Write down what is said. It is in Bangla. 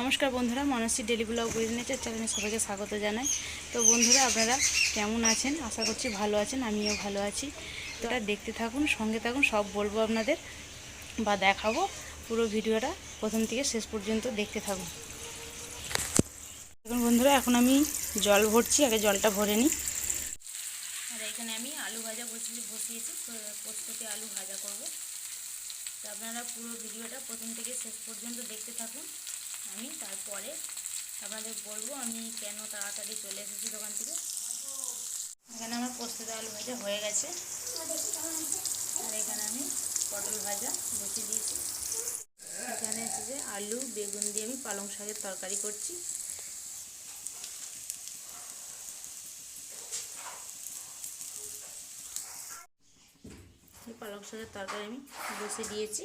নমস্কার বন্ধুরা, মানসী ডেলি ব্লগ উইথ নেচার চ্যানেলে সবাইকে স্বাগত জানাই। তো বন্ধুরা, আপনারা কেমন আছেন? আশা করছি ভালো আছেন, আমিও ভালো আছি। তো দেখতে থাকুন, সঙ্গে থাকুন, সব বলবো আপনাদের বা দেখাবো। পুরো ভিডিওটা প্রথম থেকে শেষ পর্যন্ত দেখতে থাকুন। এখন বন্ধুরা, এখন আমি জল ভরছি, আগে জলটা ভরে নিই। আর এখানে আমি আলু ভাজা বসিয়েছি, পোস্ততে আলু ভাজা করব। তো আপনারা পুরো ভিডিওটা প্রথম থেকে শেষ পর্যন্ত দেখতে থাকুন। আমি তারপরে আপনাদের বলবো আমি কেন তাড়াতাড়ি চলে এসেছি দোকান থেকে। এখানে আমার পোস্ততে আলু ভাজা হয়ে গেছে, আর এখানে আমি পটল ভাজা বসিয়ে দিয়েছি। এখানে হচ্ছে যে আলু বেগুন দিয়ে আমি পালং শাকের তরকারি করছি। পালং শাকের তরকারি আমি বসিয়ে দিয়েছি।